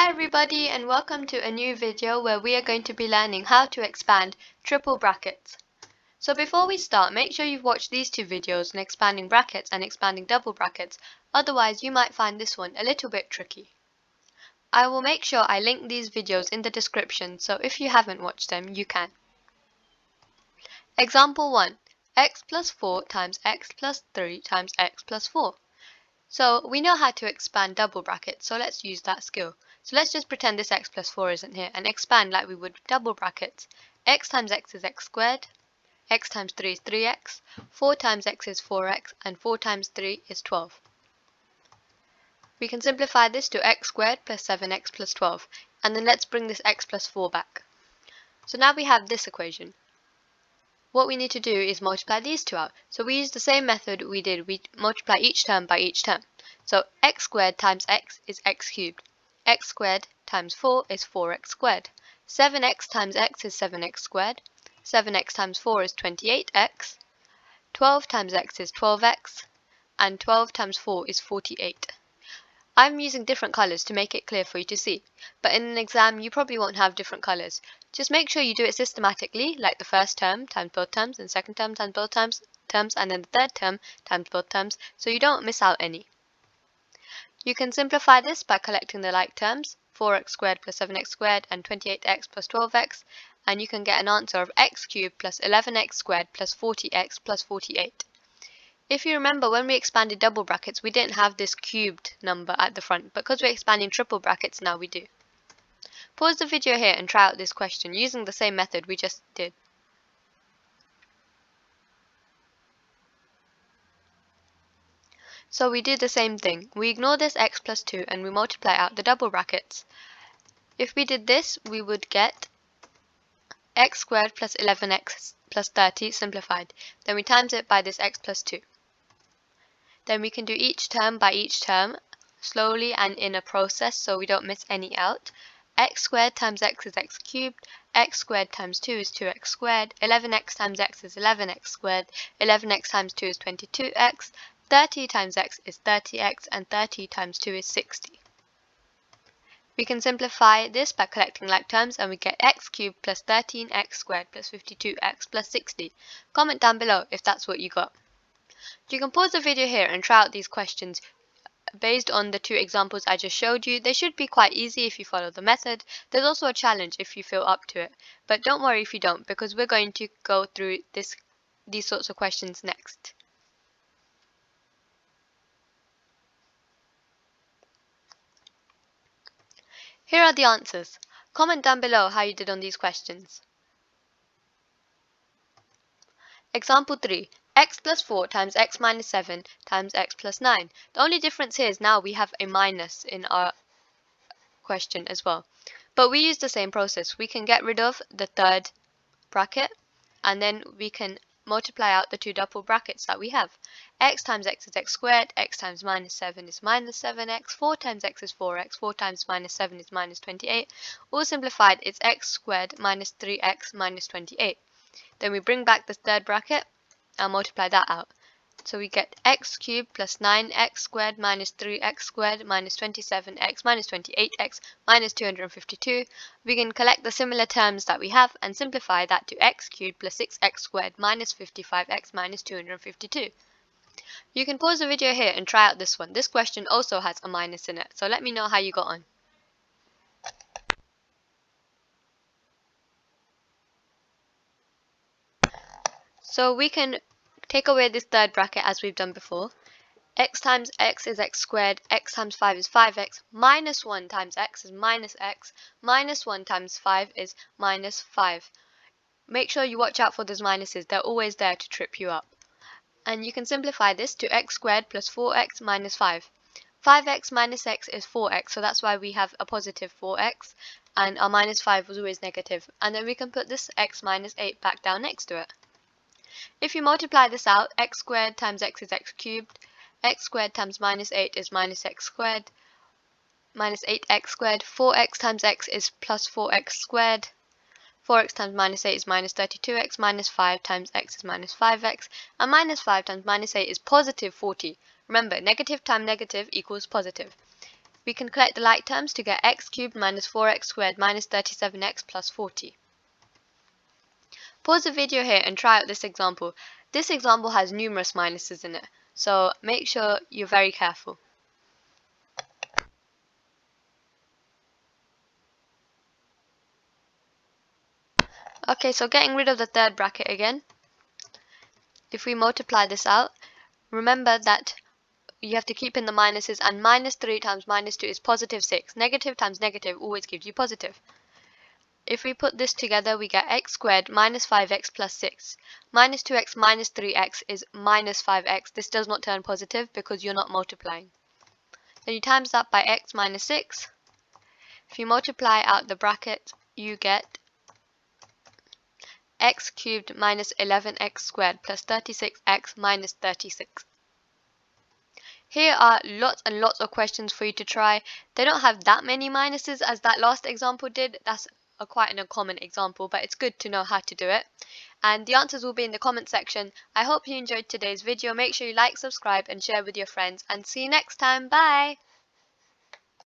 Hi everybody and welcome to a new video where we are going to be learning how to expand triple brackets. So before we start, make sure you've watched these two videos on expanding brackets and expanding double brackets, otherwise you might find this one a little bit tricky. I will make sure I link these videos in the description, so if you haven't watched them, you can. Example 1. X plus 4 times x plus 3 times x plus 4. So we know how to expand double brackets, so let's use that skill. So let's just pretend this x plus 4 isn't here and expand like we would with double brackets. X times x is x squared, x times 3 is 3x, 4 times x is 4x, and 4 times 3 is 12. We can simplify this to x squared plus 7x plus 12, and then let's bring this x plus 4 back. So now we have this equation. What we need to do is multiply these two out. So we use the same method we did. We multiply each term by each term. So x squared times x is x cubed. X squared times 4 is 4x squared. 7x times x is 7x squared. 7x times 4 is 28x. 12 times x is 12x. And 12 times 4 is 48. I'm using different colors to make it clear for you to see, but in an exam you probably won't have different colors. Just make sure you do it systematically, like the first term times both terms, and second term times both terms, and then the third term times both terms, so you don't miss out any. You can simplify this by collecting the like terms, 4x squared plus 7x squared and 28x plus 12x, and you can get an answer of x cubed plus 11x squared plus 40x plus 48. If you remember, when we expanded double brackets, we didn't have this cubed number at the front, but because we're expanding triple brackets, now we do. Pause the video here and try out this question using the same method we just did. So we do the same thing. We ignore this x plus 2 and we multiply out the double brackets. If we did this, we would get x squared plus 11x plus 30 simplified. Then we times it by this x plus 2. Then we can do each term by each term, slowly and in a process so we don't miss any out. X squared times x is x cubed, x squared times 2 is 2x squared, 11x times x is 11x squared, 11x times 2 is 22x, 30 times x is 30x, and 30 times 2 is 60. We can simplify this by collecting like terms and we get x cubed plus 13x squared plus 52x plus 60. Comment down below if that's what you got. You can pause the video here and try out these questions based on the two examples I just showed you. They should be quite easy if you follow the method. There's also a challenge if you feel up to it, but don't worry if you don't, because we're going to go through these sorts of questions next. Here are the answers. Comment down below how you did on these questions. Example 3. X plus 4 times x minus 7 times x plus 9. The only difference here is now we have a minus in our question as well. But we use the same process. We can get rid of the third bracket and then we can multiply out the two double brackets that we have. X times x is x squared, x times minus 7 is minus 7x, 4 times x is 4x, 4 times minus 7 is minus 28. All simplified, it's x squared minus 3x minus 28. Then we bring back the third bracket and multiply that out. So we get x cubed plus 9x squared minus 3x squared minus 27x minus 28x minus 252. We can collect the similar terms that we have and simplify that to x cubed plus 6x squared minus 55x minus 252. You can pause the video here and try out this one. This question also has a minus in it, so let me know how you got on. So we can take away this third bracket as we've done before. X times x is x squared, x times 5 is 5x, minus 1 times x is minus x, minus 1 times 5 is minus 5. Make sure you watch out for those minuses, they're always there to trip you up. And you can simplify this to x squared plus 4x minus 5. 5x minus x is 4x, so that's why we have a positive 4x, and our minus 5 was always negative. And then we can put this x minus 8 back down next to it. If you multiply this out, x squared times x is x cubed, x squared times minus 8 is minus x squared, minus 8x squared, 4x times x is plus 4x squared, 4x times minus 8 is minus 32x, minus 5 times x is minus 5x, and minus 5 times minus 8 is positive 40. Remember, negative times negative equals positive. we can collect the like terms to get x cubed minus 4x squared minus 37x plus 40. Pause the video here and try out this example. This example has numerous minuses in it, so make sure you're very careful. Okay, so getting rid of the third bracket again. If we multiply this out, remember that you have to keep in the minuses, and minus 3 times minus 2 is positive 6. Negative times negative always gives you positive. If we put this together, we get x squared minus 5x plus 6. Minus 2x minus 3x is minus 5x. This does not turn positive because you're not multiplying. Then you times that by x minus 6. If you multiply out the bracket, you get x cubed minus 11x squared plus 36x minus 36. Here are lots and lots of questions for you to try. They don't have that many minuses as that last example did. That's quite an uncommon example, but it's good to know how to do it. And the answers will be in the comment section. I hope you enjoyed today's video. Make sure you like, subscribe, and share with your friends. And see you next time. Bye!